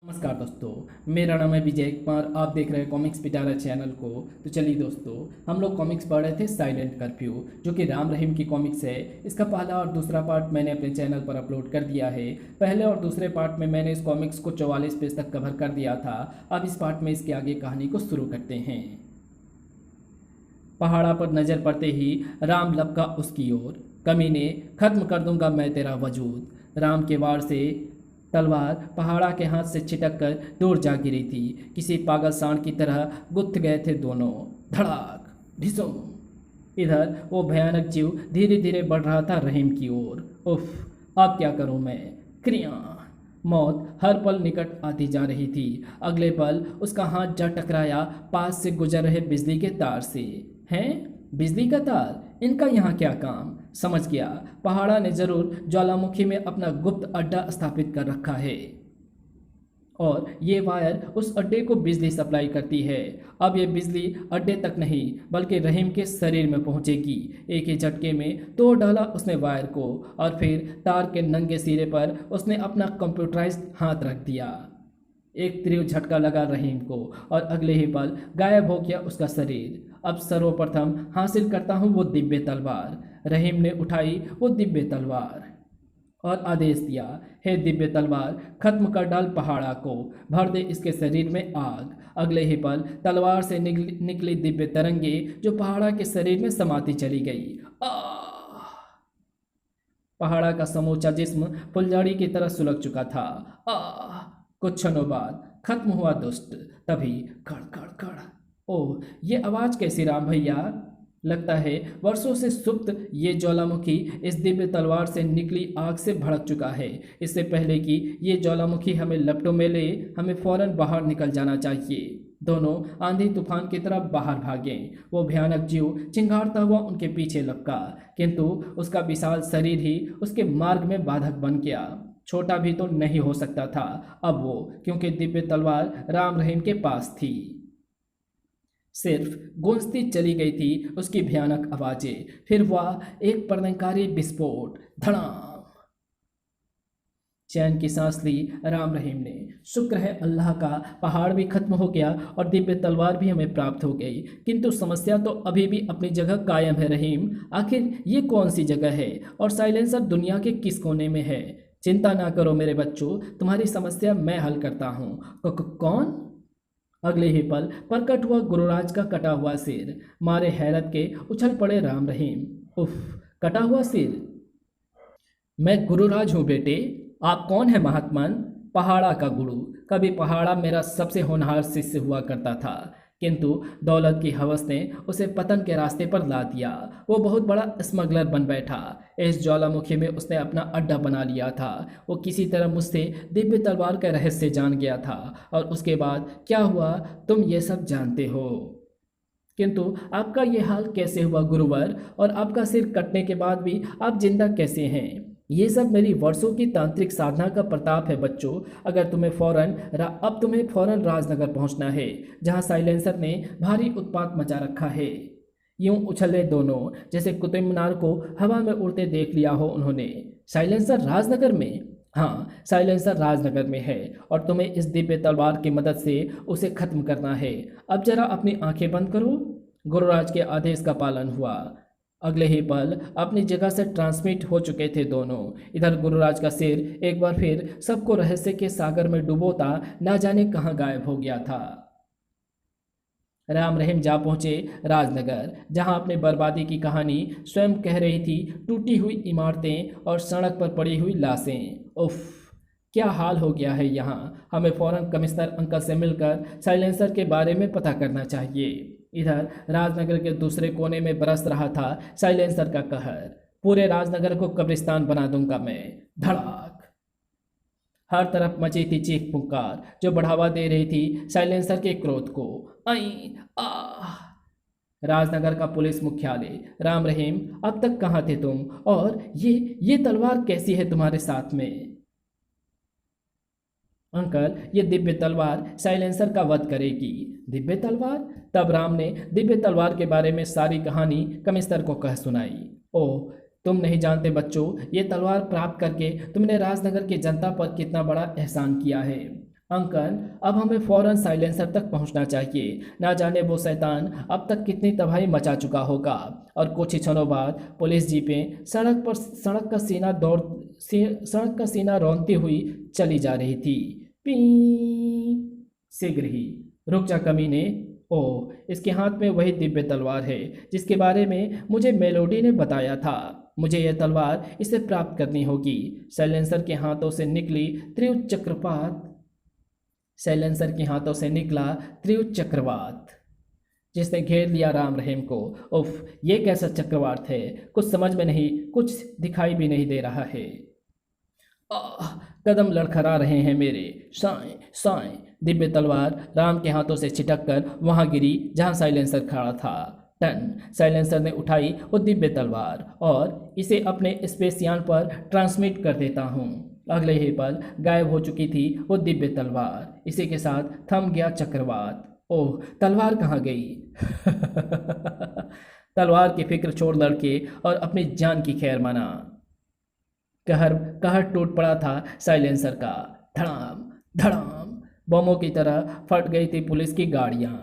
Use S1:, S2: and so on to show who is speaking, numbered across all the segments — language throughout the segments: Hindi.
S1: नमस्कार दोस्तों, मेरा नाम है विजय कुमार। आप देख रहे हैं कॉमिक्स पिटारा चैनल को। तो चलिए दोस्तों, हम लोग कॉमिक्स पढ़ रहे थे साइलेंट कर्फ्यू, जो कि राम रहीम की कॉमिक्स है। इसका पहला और दूसरा पार्ट मैंने अपने चैनल पर अपलोड कर दिया है। पहले और दूसरे पार्ट में मैंने इस कॉमिक्स को 44 पेज तक कवर कर दिया था। अब इस पार्ट में इसके आगे कहानी को शुरू करते हैं। पहाड़ा पर नजर पड़ते ही राम लपका उसकी ओर। कमीने, खत्म कर दूंगा मैं तेरा वजूद। राम के वार से तलवार पहाड़ा के हाथ से छिटक कर दूर जा गिरी थी। किसी पागल सांड की तरह गुत्थ गए थे दोनों। धड़ाक, ढिसुम। इधर वो भयानक जीव धीरे धीरे बढ़ रहा था रहीम की ओर। उफ, अब क्या करूं मैं। क्रिया। मौत हर पल निकट आती जा रही थी। अगले पल उसका हाथ जा टकराया पास से गुजर रहे बिजली के तार से। हैं? बिजली का तार? इनका यहाँ क्या काम? समझ गया, पहाड़ा ने जरूर ज्वालामुखी में अपना गुप्त अड्डा स्थापित कर रखा है और ये वायर उस अड्डे को बिजली सप्लाई करती है। अब ये बिजली अड्डे तक नहीं बल्कि रहीम के शरीर में पहुंचेगी। एक ही झटके में तोड़ डाला उसने वायर को और फिर तार के नंगे सिरे पर उसने अपना कंप्यूटराइज्ड हाथ रख दिया। एक तीव्र झटका लगा रहीम को और अगले ही पल गायब हो गया उसका शरीर। अब सर्वप्रथम हासिल करता हूँ वो दिव्य तलवार। रहीम ने उठाई वो दिव्य तलवार और आदेश दिया, हे दिव्य तलवार, खत्म कर डाल पहाड़ा को, भर दे इसके शरीर में आग। अगले ही पल तलवार से निकली दिव्य तरंगे जो पहाड़ा के शरीर में समाती चली गई। आह! पहाड़ा का समूचा जिस्म फुलझड़ी की तरह सुलग चुका था। आह! कुछ क्षणों बाद खत्म हुआ दुष्ट। तभी कड़ कड़ कड़। ओह, ये आवाज कैसी राम भैया? लगता है वर्षों से सुप्त ये ज्वालामुखी इस दिव्य तलवार से निकली आग से भड़क चुका है। इससे पहले कि ये ज्वालामुखी हमें लपटों में ले, हमें फौरन बाहर निकल जाना चाहिए। दोनों आंधी तूफान की तरफ बाहर भागे। वो भयानक जीव चिंगारता हुआ उनके पीछे लपका, किंतु उसका विशाल शरीर ही उसके मार्ग में बाधक बन गया। छोटा भी तो नहीं हो सकता था अब वो, क्योंकि दिव्य तलवार राम रहीम के पास थी। सिर्फ गूंजती चली गई थी उसकी भयानक आवाजें। फिर वह एक प्रलयंकारी विस्फोट। धड़ाम। चैन की सांस ली राम रहीम ने। शुक्र है अल्लाह का, पहाड़ भी खत्म हो गया और दिव्य तलवार भी हमें प्राप्त हो गई। किंतु समस्या तो अभी भी अपनी जगह कायम है रहीम। आखिर ये कौन सी जगह है और साइलेंसर दुनिया के किस कोने में है? चिंता ना करो मेरे बच्चों, तुम्हारी समस्या मैं हल करता हूँ। कौन? अगले ही पल प्रकट हुआ गुरुराज का कटा हुआ सिर। मारे हैरत के उछल पड़े राम रहीम। उफ, कटा हुआ सिर? मैं गुरुराज हूँ बेटे। आप कौन है महात्मन? पहाड़ा का गुरु। कभी पहाड़ा मेरा सबसे होनहार शिष्य हुआ करता था, किंतु दौलत की हवस ने उसे पतन के रास्ते पर ला दिया। वो बहुत बड़ा स्मगलर बन बैठा। इस ज्वालामुखी में उसने अपना अड्डा बना लिया था। वो किसी तरह मुझसे दिव्य तलवार का रहस्य जान गया था और उसके बाद क्या हुआ तुम ये सब जानते हो। किंतु आपका ये हाल कैसे हुआ गुरुवर? और आपका सिर कटने के बाद भी आप जिंदा कैसे हैं? ये सब मेरी वर्षों की तांत्रिक साधना का प्रताप है बच्चों। अब तुम्हें फौरन राजनगर पहुंचना है, जहां साइलेंसर ने भारी उत्पात मचा रखा है। यूं उछले दोनों जैसे कुतुब मीनार को हवा में उड़ते देख लिया हो उन्होंने। साइलेंसर राजनगर में? हाँ, साइलेंसर राजनगर में है और तुम्हें इस दिव्य तलवार की मदद से उसे खत्म करना है। अब जरा अपनी आंखें बंद करो। गुरुराज के आदेश का पालन हुआ। अगले ही पल अपनी जगह से ट्रांसमिट हो चुके थे दोनों। इधर गुरुराज का सिर एक बार फिर सबको रहस्य के सागर में डुबोता ना जाने कहाँ गायब हो गया था। राम रहीम जा पहुंचे राजनगर, जहां अपनी बर्बादी की कहानी स्वयं कह रही थी। टूटी हुई इमारतें और सड़क पर पड़ी हुई लाशें। उफ, क्या हाल हो गया है यहाँ। हमें फौरन कमिश्नर अंकल से मिलकर साइलेंसर के बारे में पता करना चाहिए। इधर राजनगर के दूसरे कोने में बरस रहा था साइलेंसर का कहर। पूरे राजनगर को कब्रिस्तान बना दूंगा मैं। धड़ाक। हर तरफ मची थी चीख पुकार जो बढ़ावा दे रही थी साइलेंसर के क्रोध को। आई आह! राजनगर का पुलिस मुख्यालय। राम रहीम, अब तक कहाँ थे तुम? और ये तलवार कैसी है तुम्हारे साथ में? अंकल, ये दिव्य तलवार साइलेंसर का वध करेगी। दिव्य तलवार? तब राम ने दिव्य तलवार के बारे में सारी कहानी कमिश्नर को कह सुनाई। ओह, तुम नहीं जानते बच्चों, ये तलवार प्राप्त करके तुमने राजनगर की जनता पर कितना बड़ा एहसान किया है। अंकल, अब हमें फौरन साइलेंसर तक पहुंचना चाहिए। ना जाने वो शैतान अब तक कितनी तबाही मचा चुका होगा। और कुछ ही क्षणों बाद पुलिस जीपें सड़क का सीना रौंदती हुई चली जा रही थी। पी शीघ्र ही। रुक जा कमीने। ओह, इसके हाथ में वही दिव्य तलवार है जिसके बारे में मुझे मेलोडी ने बताया था। मुझे यह तलवार इसे प्राप्त करनी होगी। साइलेंसर के हाथों से निकली त्रियुत चक्रपात साइलेंसर के हाथों से निकला त्रियुत चक्रवात जिसने घेर लिया राम रहीम को। उफ, ये कैसा चक्रवात है? कुछ समझ में नहीं, कुछ दिखाई भी नहीं दे रहा है। आह, कदम लड़खड़ा रहे हैं मेरे। साएं साएं। दिव्य तलवार राम के हाथों से छिटक कर वहां गिरी जहां साइलेंसर खड़ा था। टन। साइलेंसर ने उठाई वो दिव्य तलवार और इसे अपने स्पेसयान पर ट्रांसमिट कर देता हूँ। अगले ही पल गायब हो चुकी थी वो दिव्य तलवार। इसी के साथ थम गया चक्रवात। ओह, तलवार कहाँ गई? तलवार की फिक्र छोड़ लड़के और अपनी जान की खैर मना। कहर कहर टूट पड़ा था साइलेंसर का। धड़ाम धड़ाम बमों की तरह फट गई थी पुलिस की गाड़ियां।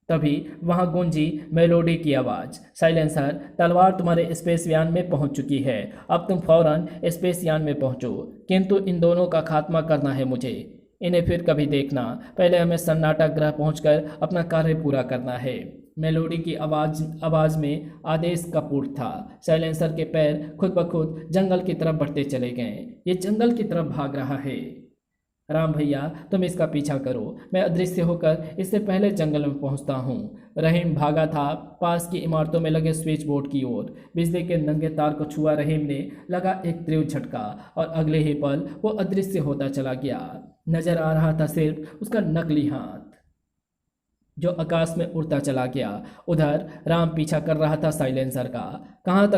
S1: तभी वहां गूंजी मेलोडी की आवाज़। साइलेंसर, तलवार तुम्हारे स्पेस यान में पहुंच चुकी है। अब तुम फौरन स्पेस यान में पहुंचो। किंतु इन दोनों का खात्मा करना है मुझे। इन्हें फिर कभी देखना। पहले हमें सन्नाटा ग्रह पहुंचकर अपना कार्य पूरा करना है। मेलोडी की आवाज़ में आदेश का पूर्ण था। साइलेंसर के पैर खुद ब खुद जंगल की तरफ बढ़ते चले गए। ये जंगल की तरफ भाग रहा है। राम भैया, तुम इसका पीछा करो। मैं अदृश्य होकर इससे पहले जंगल में पहुंचता हूँ। रहीम भागा था पास की इमारतों में लगे स्विच बोर्ड की ओर। बिजली के नंगे तार को छुआ रहीम ने लगा एक तीव्र झटका और अगले ही पल वो अदृश्य होता चला गया। नजर आ रहा था सिर्फ उसका नकली हाथ जो आकाश में उड़ता चला गया। उधर राम पीछा कर रहा था साइलेंसर का। कहाँ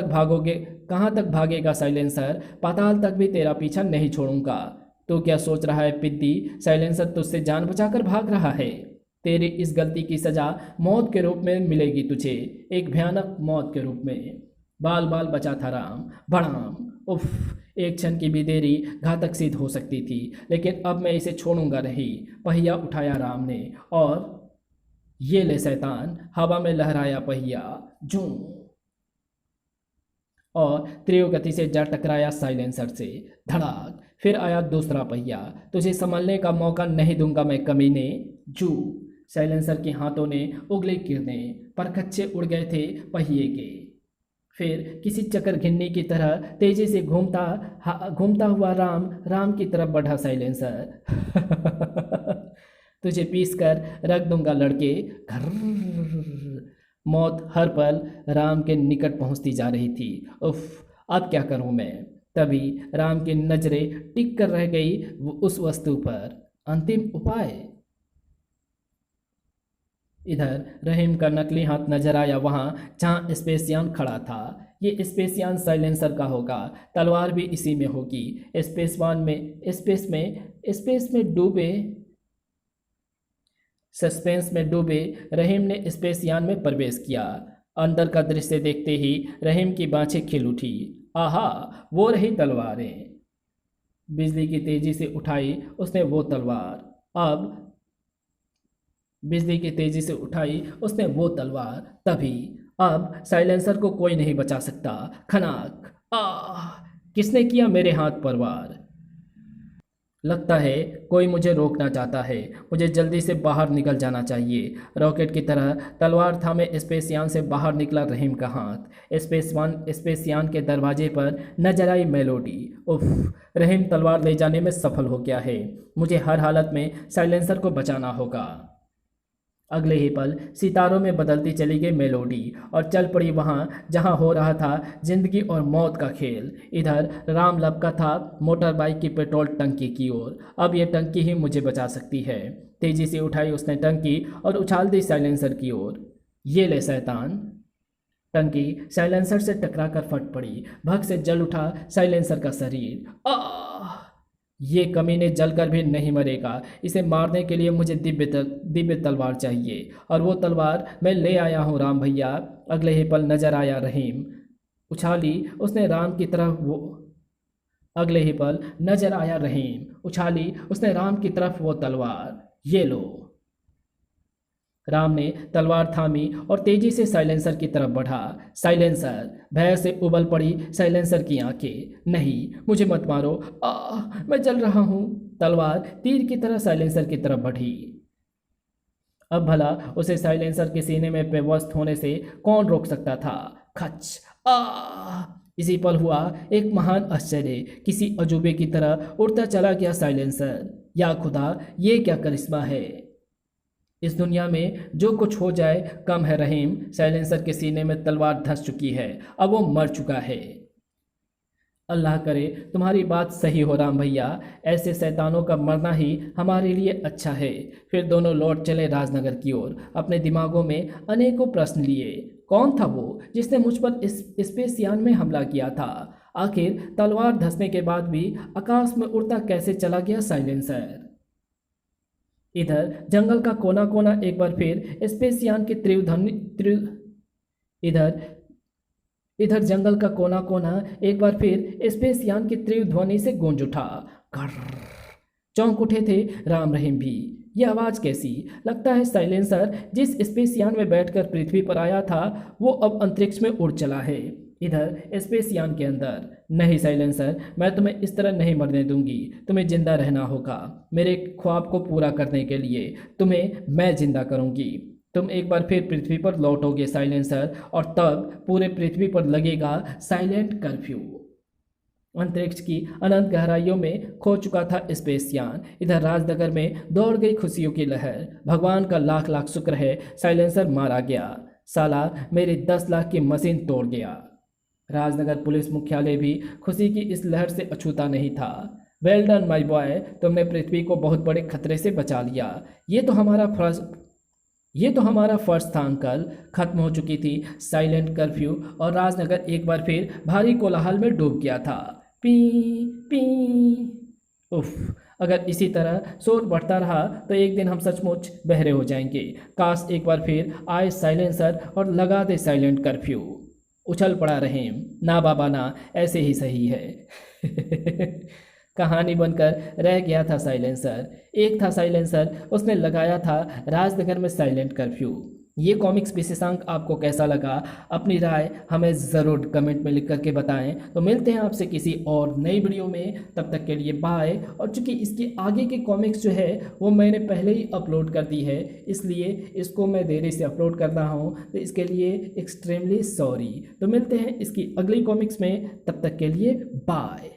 S1: तक भागेगा साइलेंसर? पाताल तक भी तेरा पीछा नहीं छोड़ूंगा। तो क्या सोच रहा है पिद्दी? साइलेंसर तुझसे जान बचाकर भाग रहा है। तेरी इस गलती की सजा मौत के रूप में मिलेगी तुझे, एक भयानक मौत के रूप में। बाल बाल बचा था राम। भड़ाम। उफ, एक क्षण की भी देरी घातक सिद्ध हो सकती थी, लेकिन अब मैं इसे छोड़ूंगा नहीं। पहिया उठाया राम ने और ये ले शैतान, हवा में लहराया पहिया। जूं। और तीव्र गति से जा टकराया साइलेंसर से। धड़ाक। फिर आया दूसरा पहिया। तुझे संभलने का मौका नहीं दूंगा मैं कमीने। जू। साइलेंसर के हाथों ने उगली किरणें परखच्चे उड़ गए थे पहिए के। फिर किसी चक्कर घिन्नी की तरह तेजी से घूमता हुआ राम की तरफ बढ़ा साइलेंसर। तुझे पीस कर रख दूंगा लड़के। घर। मौत हर पल राम के निकट पहुंचती जा रही थी। उफ, अब क्या करूं मैं? तभी राम की नजरें टिक कर रह गई उस वस्तु पर। अंतिम उपाय। इधर रहीम का नकली हाथ नजर आया वहां जहां स्पेसयान खड़ा था। ये स्पेसयान साइलेंसर का होगा। तलवार भी इसी में होगी। स्पेस में डूबे सस्पेंस में डूबे रहीम ने स्पेसयान में प्रवेश किया। अंदर का दृश्य देखते ही रहीम की बाँछें खिल उठी। आहा, वो रही तलवारें। बिजली की तेजी से उठाई उसने वो तलवार। तभी अब साइलेंसर को कोई नहीं बचा सकता। खनाक। आह, किसने किया मेरे हाथ पर वार? लगता है कोई मुझे रोकना चाहता है। मुझे जल्दी से बाहर निकल जाना चाहिए। रॉकेट की तरह तलवार थामे स्पेसयान से बाहर निकला रहीम का हाथ। स्पेसयान के दरवाजे पर नजर आई मेलोडी। उफ, रहीम तलवार ले जाने में सफल हो गया है। मुझे हर हालत में साइलेंसर को बचाना होगा। अगले ही पल सितारों में बदलती चली गई मेलोडी और चल पड़ी वहाँ जहाँ हो रहा था जिंदगी और मौत का खेल। इधर राम लपका था मोटर बाइक की पेट्रोल टंकी की ओर। अब ये टंकी ही मुझे बचा सकती है। तेजी से उठाई उसने टंकी और उछाल दी साइलेंसर की ओर। ये ले शैतान। टंकी साइलेंसर से टकरा कर फट पड़ी। भग से जल उठा साइलेंसर का शरीर। आह, ये कमीने जलकर भी नहीं मरेगा। इसे मारने के लिए मुझे दिव्य तलवार चाहिए और वो तलवार मैं ले आया हूँ राम भैया। अगले ही पल नजर आया रहीम। उछाली उसने राम की तरफ अगले ही पल नजर आया रहीम। उछाली उसने राम की तरफ वो तलवार। ये लो। राम ने तलवार थामी और तेजी से साइलेंसर की तरफ बढ़ा। साइलेंसर। भय से उबल पड़ी साइलेंसर की आंखें। नहीं, मुझे मत मारो। मैं जल रहा हूं। तलवार तीर की तरह साइलेंसर की तरफ बढ़ी। अब भला उसे साइलेंसर के सीने में पेवस्त होने से कौन रोक सकता था। खच। आ इसी पल हुआ एक महान आश्चर्य। किसी अजूबे की तरह उड़ता चला गया साइलेंसर। या खुदा, ये क्या करिश्मा है। इस दुनिया में जो कुछ हो जाए कम है रहीम। साइलेंसर के सीने में तलवार धंस चुकी है। अब वो मर चुका है। अल्लाह करे तुम्हारी बात सही हो राम भैया। ऐसे शैतानों का मरना ही हमारे लिए अच्छा है। फिर दोनों लौट चले राजनगर की ओर। अपने दिमागों में अनेकों प्रश्न लिए। कौन था वो जिसने मुझ पर इस स्पेसयान में हमला किया था। आखिर तलवार धंसने के बाद भी आकाश में उड़ता कैसे चला गया साइलेंसर। इधर जंगल का कोना कोना एक बार फिर स्पेसयान की तीव्र ध्वनि इधर इधर जंगल का कोना कोना एक बार फिर स्पेसयान की तीव्र ध्वनि से गूंज उठा। कर्र। चौंक उठे थे राम रहीम भी। यह आवाज़ कैसी। लगता है साइलेंसर जिस स्पेसयान में बैठकर पृथ्वी पर आया था वो अब अंतरिक्ष में उड़ चला है। इधर स्पेसयान के अंदर। नहीं साइलेंसर, मैं तुम्हें इस तरह नहीं मरने दूंगी। तुम्हें जिंदा रहना होगा। मेरे ख्वाब को पूरा करने के लिए तुम्हें मैं जिंदा करूंगी। तुम एक बार फिर पृथ्वी पर लौटोगे साइलेंसर, और तब पूरे पृथ्वी पर लगेगा साइलेंट कर्फ्यू। अंतरिक्ष की अनंत गहराइयों में खो चुका था स्पेसयान। इधर राजनगर में दौड़ गई खुशियों की लहर। भगवान का लाख लाख शुक्र है साइलेंसर मारा गया। साला मेरी 10 लाख की मशीन तोड़ गया। राजनगर पुलिस मुख्यालय भी खुशी की इस लहर से अछूता नहीं था। वेल डन माय बॉय, तुमने पृथ्वी को बहुत बड़े खतरे से बचा लिया। ये तो हमारा फर्ज था अंकल। खत्म हो चुकी थी साइलेंट कर्फ्यू और राजनगर एक बार फिर भारी कोलाहल में डूब गया था। P P. उफ, अगर इसी तरह शोर बढ़ता रहा तो एक दिन हम सचमुच बहरे हो जाएंगे। काश एक बार फिर आए साइलेंसर और लगा दे साइलेंट कर्फ्यू। उछल पड़ा रहीम। ना बाबा ना, ऐसे ही सही है। कहानी बनकर रह गया था साइलेंसर। एक था साइलेंसर, उसने लगाया था राजनगर में साइलेंट कर्फ्यू। ये कॉमिक्स विशेषांक आपको कैसा लगा, अपनी राय हमें ज़रूर कमेंट में लिख करके बताएं। तो मिलते हैं आपसे किसी और नई वीडियो में, तब तक के लिए बाय। और चूंकि इसके आगे के कॉमिक्स जो है वो मैंने पहले ही अपलोड कर दी है, इसलिए इसको मैं देरी से अपलोड कर रहा हूँ, तो इसके लिए एक्सट्रीमली सॉरी। तो मिलते हैं इसकी अगली कॉमिक्स में, तब तक के लिए बाय।